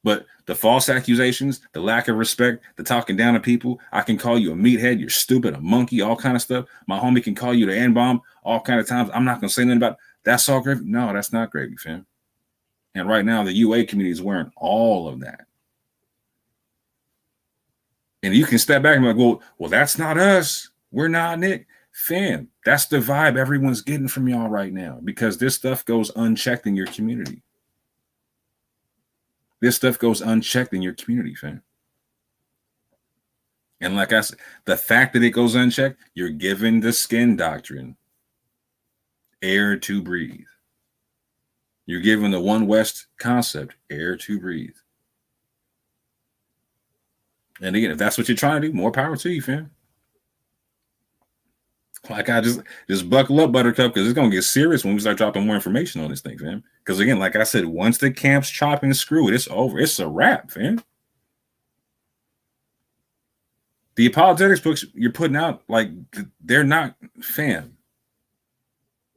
But the false accusations, the lack of respect, the talking down to people, I can call you a meathead, you're stupid, a monkey, all kind of stuff. My homie can call you the N-bomb all kind of times. I'm not going to say nothing about it. That's all gravy. No, that's not gravy, fam. And right now, the UA community is wearing all of that. And you can step back and be like, well, that's not us. We're not Nick. Fam, that's the vibe everyone's getting from y'all right now because this stuff goes unchecked in your community. This stuff goes unchecked in your community, fam. And like I said, the fact that it goes unchecked, you're giving the skin doctrine air to breathe. You're giving the One West concept air to breathe. And again, if that's what you're trying to do, more power to you, fam. Like I just buckle up, Buttercup, because it's gonna get serious when we start dropping more information on this thing, fam. Because again, like I said, once the camps chop and screw it, it's over. It's a wrap, fam. The apologetics books you're putting out, like they're not, fam.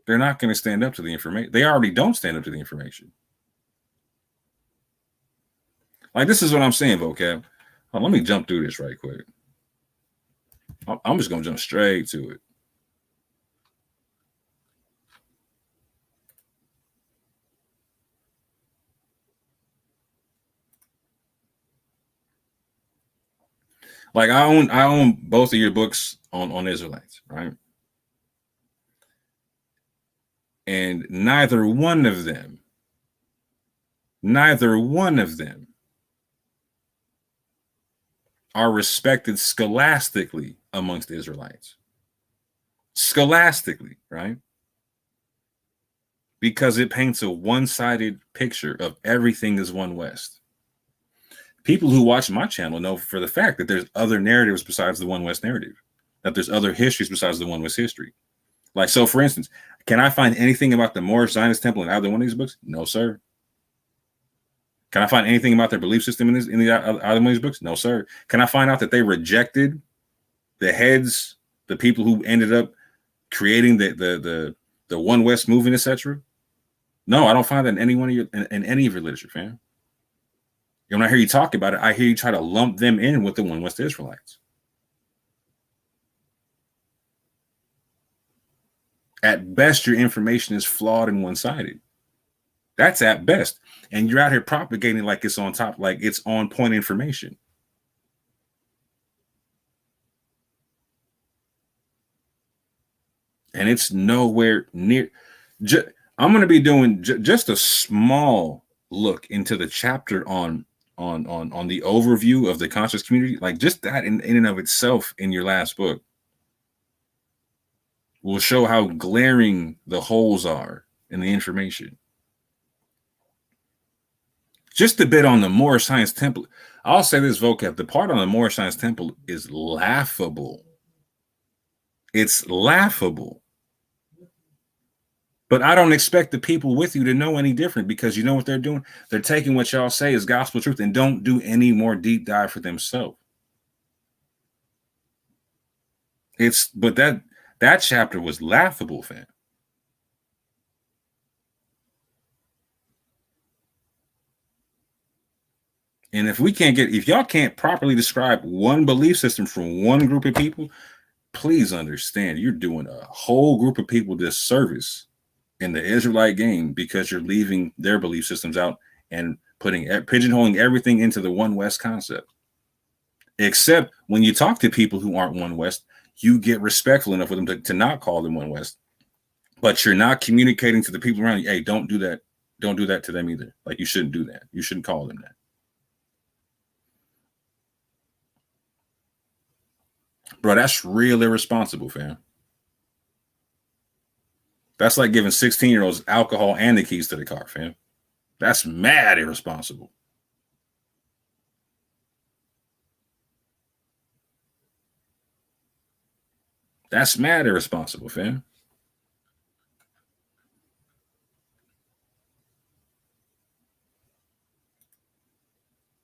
They're not going to stand up to the information. They already don't stand up to the information. Like this is what I'm saying, vocab. Let me jump through this right quick. I'm just gonna jump straight to it. Like I own both of your books on Israelites, right? And neither one of them are respected scholastically amongst the Israelites. Scholastically, right? Because it paints a one-sided picture of everything is one West. People who watch my channel know for the fact that there's other narratives besides the one West narrative, that there's other histories besides the one West history. Like, so for instance, can I find anything about the Moorish Zionist temple in either one of these books? No, sir. Can I find anything about their belief system in either one of these books? No, sir. Can I find out that they rejected the heads, the people who ended up creating the One West movement, etc.? No, I don't find that in any one of in any of your literature, fam. When I hear you talk about it, I hear you try to lump them in with the One West Israelites. At best, your information is flawed and one-sided. That's at best. And you're out here propagating like it's on top, like it's on point information. And it's nowhere near. I'm going to be doing just a small look into the chapter on the overview of the conscious community. Like just that in and of itself in your last book will show how glaring the holes are in the information. Just a bit on the Moorish Science Temple. I'll say this, vocab. The part on the Moorish Science Temple is laughable. It's laughable. But I don't expect the people with you to know any different, because you know what they're doing? They're taking what y'all say is gospel truth and don't do any more deep dive for themselves. But that chapter was laughable, fam. And if y'all can't properly describe one belief system from one group of people, please understand you're doing a whole group of people disservice in the Israelite game, because you're leaving their belief systems out and pigeonholing everything into the One West concept. Except when you talk to people who aren't One West, you get respectful enough with them to not call them One West, but you're not communicating to the people around you, hey, don't do that. Don't do that to them either. Like, you shouldn't do that. You shouldn't call them that. Bro, that's real irresponsible, fam. That's like giving 16-year-olds alcohol and the keys to the car, fam. That's mad irresponsible. That's mad irresponsible, fam.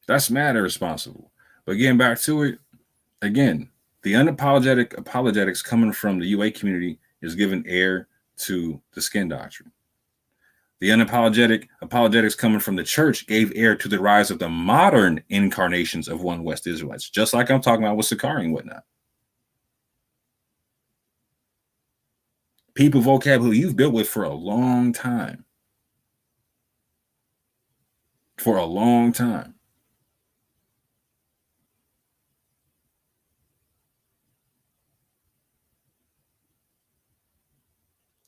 That's mad irresponsible. But getting back to it, again, the unapologetic apologetics coming from the UA community is giving air to the skin doctrine. The unapologetic apologetics coming from the church gave air to the rise of the modern incarnations of One West Israelites, just like I'm talking about with Sakari and whatnot. People, vocab, who you've built with for a long time. For a long time.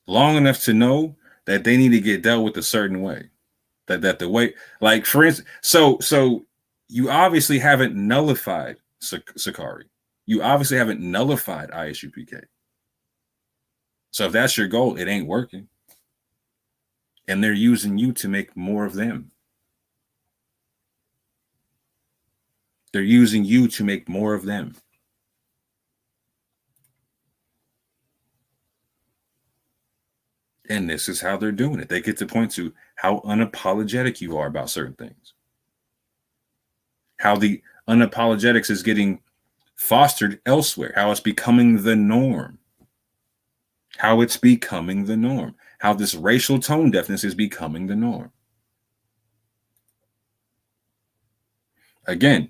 Long enough to know that they need to get dealt with a certain way. That the way, like, for instance, so you obviously haven't nullified Sakari. You obviously haven't nullified ISUPK. So if that's your goal, it ain't working. And they're using you to make more of them. They're using you to make more of them. And this is how they're doing it. They get to point to how unapologetic you are about certain things. How the unapologetics is getting fostered elsewhere. How it's becoming the norm. How it's becoming the norm. How this racial tone deafness is becoming the norm. Again,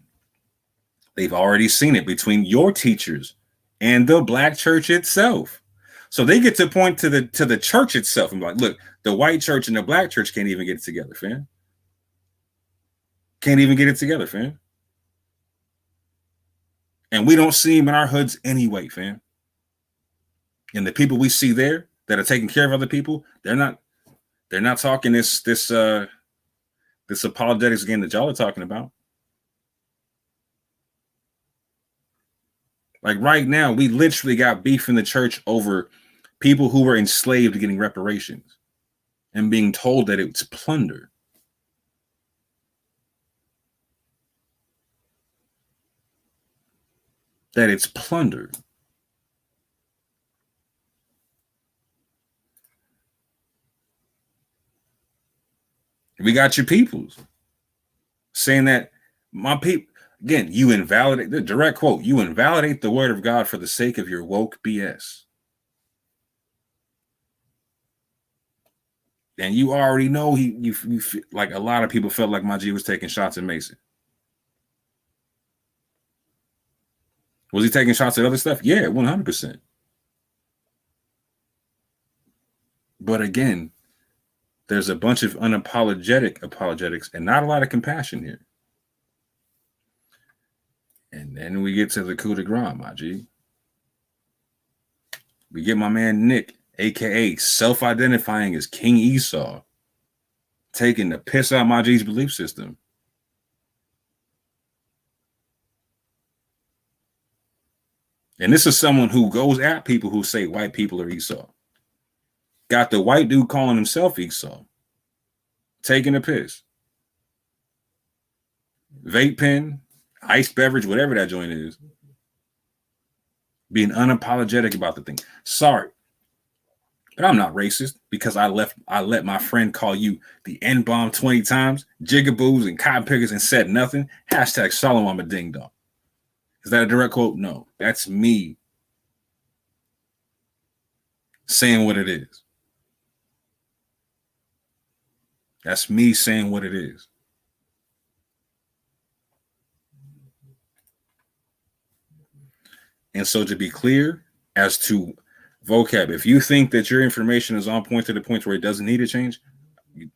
they've already seen it between your teachers and the black church itself. So they get to point to the church itself and be like, look, the white church and the black church can't even get it together, fam. Can't even get it together, fam. And we don't see them in our hoods anyway, fam. And the people we see there that are taking care of other people, they're not talking this apologetics game that y'all are talking about. Like right now, we literally got beef in the church over people who were enslaved getting reparations and being told that it's plunder. That it's plunder. We got your peoples saying that my people, again, you invalidate, the direct quote, you invalidate the word of God for the sake of your woke BS. And you already know you like a lot of people felt like my G was taking shots at Mason. Was he taking shots at other stuff? Yeah, 100%. But again, there's a bunch of unapologetic apologetics and not a lot of compassion here. And then we get to the coup de grace, my G. We get my man Nick, a.k.a. self-identifying as King Esau, taking the piss out of my G's belief system. And this is someone who goes at people who say white people are Esau. Got the white dude calling himself Esau, taking a piss. Vape pen, ice beverage, whatever that joint is. Being unapologetic about the thing. Sorry, but I'm not racist because I let my friend call you the N-bomb 20 times, jigaboos and cotton pickers and said nothing. Hashtag Shalom, I'm a ding dong. Is that a direct quote? No, that's me saying what it is. That's me saying what it is. And so to be clear as to vocab, if you think that your information is on point to the point where it doesn't need to change,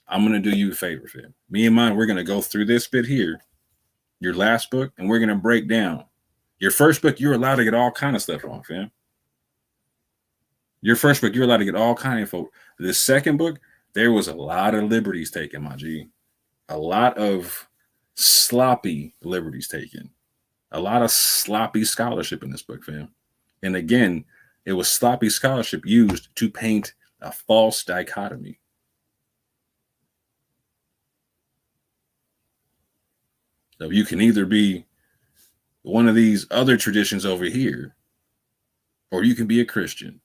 I'm going to do you a favor, fam. Me and mine, we're going to go through this bit here, your last book, and we're going to break down. Your first book, you're allowed to get all kind of stuff wrong, fam. Your first book, you're allowed to get all kind of info. The second book, there was a lot of liberties taken, my G. A lot of sloppy liberties taken. A lot of sloppy scholarship in this book, fam. And again, it was sloppy scholarship used to paint a false dichotomy. So you can either be one of these other traditions over here, or you can be a Christian.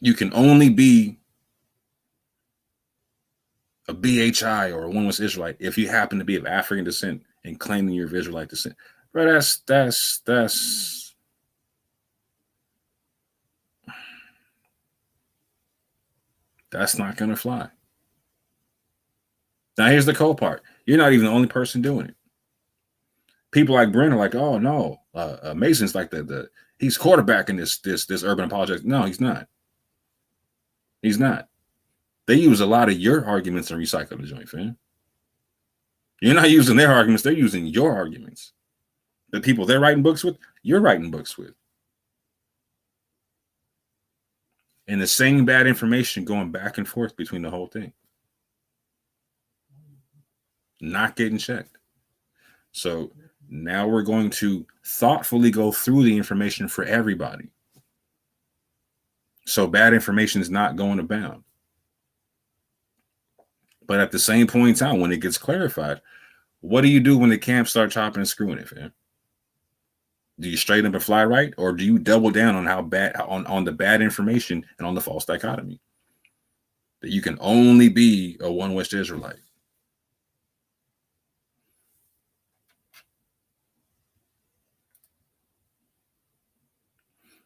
You can only be a BHI or a Oneness Israelite if you happen to be of African descent and claiming you're of Israelite descent. But that's not going to fly. Now, here's the cool part. You're not even the only person doing it. People like Brent are like, oh, no, Mason's like he's quarterbacking this urban apologetics. No, he's not. He's not. They use a lot of your arguments and recycle the joint, fam. You're not using their arguments. They're using your arguments. The people they're writing books with, you're writing books with. And the same bad information going back and forth between the whole thing. Not getting checked. So now we're going to thoughtfully go through the information for everybody. So bad information is not going abound. But at the same point in time, when it gets clarified, what do you do when the camps start chopping and screwing it, fam? Do you straighten up and fly right, or do you double down on how bad on the bad information and on the false dichotomy that you can only be a one West Israelite?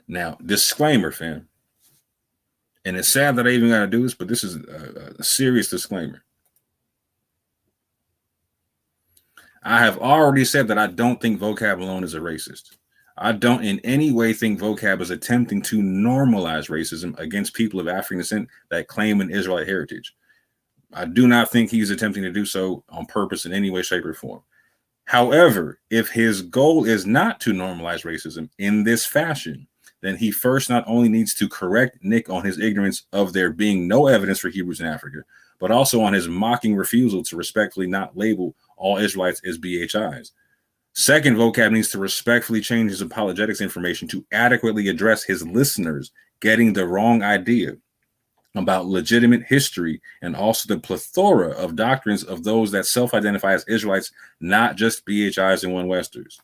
Now, disclaimer, fam, and it's sad that I even got to do this, but this is a serious disclaimer. I have already said that I don't think vocab alone is a racist. I don't in any way think vocab is attempting to normalize racism against people of African descent that claim an Israelite heritage. I do not think he's attempting to do so on purpose in any way, shape, or form. However, if his goal is not to normalize racism in this fashion, then he first not only needs to correct Nick on his ignorance of there being no evidence for Hebrews in Africa, but also on his mocking refusal to respectfully not label all Israelites as BHIs. Second, vocab needs to respectfully change his apologetics information to adequately address his listeners getting the wrong idea about legitimate history and also the plethora of doctrines of those that self-identify as Israelites, not just BHIs and one Westers.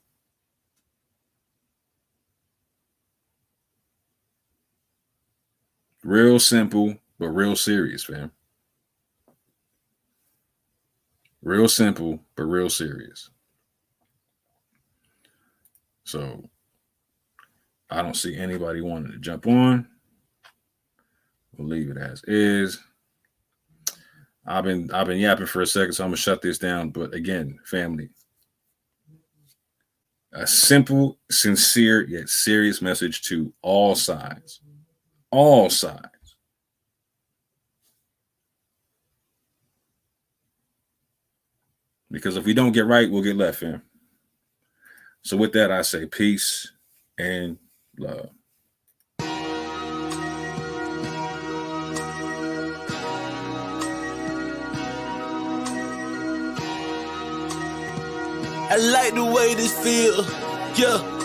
Real simple, but real serious, fam. Real simple, but real serious. So I don't see anybody wanting to jump on. We'll leave it as is. I've been yapping for a second, so I'm gonna shut this down. But again, family, a simple, sincere, yet serious message to all sides. All sides. Because if we don't get right, we'll get left, fam. So with that, I say peace and love. I like the way this feel, yeah.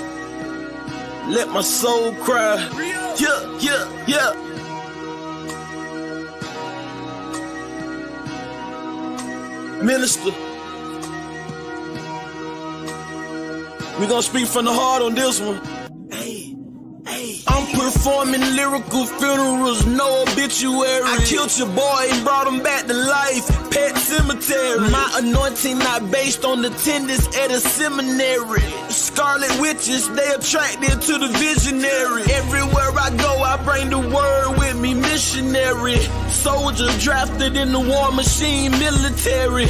Let my soul cry, yeah, yeah, yeah. Minister, we gonna speak from the heart on this one. I'm performing lyrical funerals, no obituary. I killed your boy and brought him back to life. Pet cemetery. My anointing not based on attendance at a seminary. Scarlet witches, they attracted to the visionary. Everywhere I go, I bring the word with me, missionary. Soldier drafted in the war machine, military.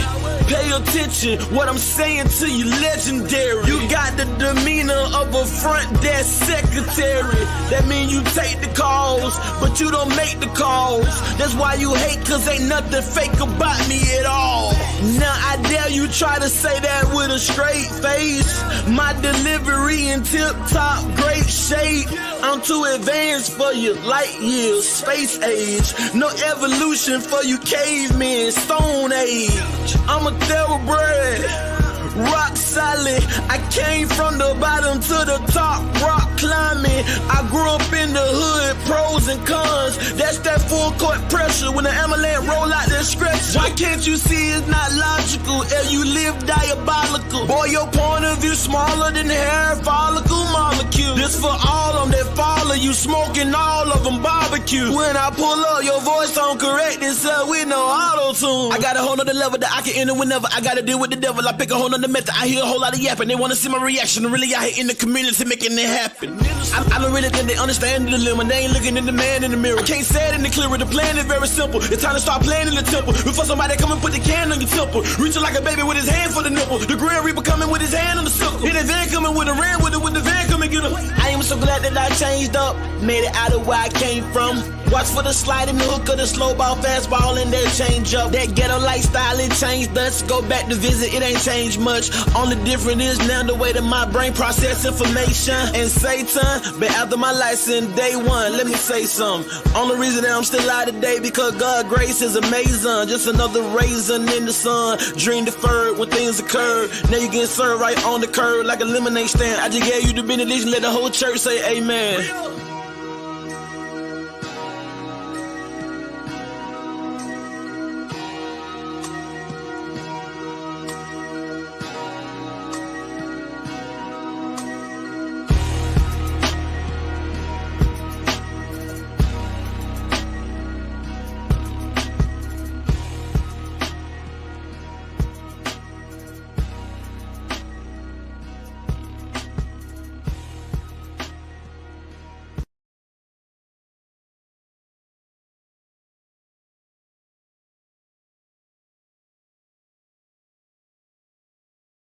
Pay attention, what I'm saying to you, legendary. You got the demeanor of a front desk secretary. That mean you take the calls, but you don't make the calls. That's why you hate, cause ain't nothing fake about me at all. Now I dare you try to say that with a straight face. My delivery in tip-top great shape. I'm too advanced for you, light years, space age. No evolution for you cavemen, stone age. I'm a thoroughbred, rock solid. I came from the bottom to the top, rock climbing. I grew up in the hood, pros and cons. That's that full court pressure when the amalanche roll out the stretch. Why can't you see it's not logical? And you live diabolical. Boy, your point of view smaller than the hair follicle molecule. This for all of them that follow you, smoking all of them barbecue. When I pull up, your voice don't correct itself with no auto-tune. I got a whole nother level that I can enter whenever I gotta deal with the devil. I pick a whole nother method. I hear a whole lot of yapping. They wanna see my reaction. Really out here in the community making it happen. I don't really think they understand the dilemma. They ain't looking at the man in the mirror. I can't say it any clearer. The plan is very simple. It's time to start playing in the temple. Before somebody come and put the can on your temple. Reaching like a baby with his hand for the nipple. The Grand Reaper coming with his hand on the circle. In the van coming with a ram with it. With the van coming get him. I am so glad that I changed up. Made it out of where I came from. Watch for the slide and the hook of the slow ball, fastball, and that change up. That ghetto lifestyle, it changed us. Go back to visit, it ain't changed much. Only difference is now the way that my brain process information. And Satan, but after my license, day one, let me say something. Only reason that I'm still alive today because God's grace is amazing. Just another raisin in the sun. Dream deferred when things occurred. Now you getting served right on the curb like a lemonade stand. I just gave you the benediction, let the whole church say amen.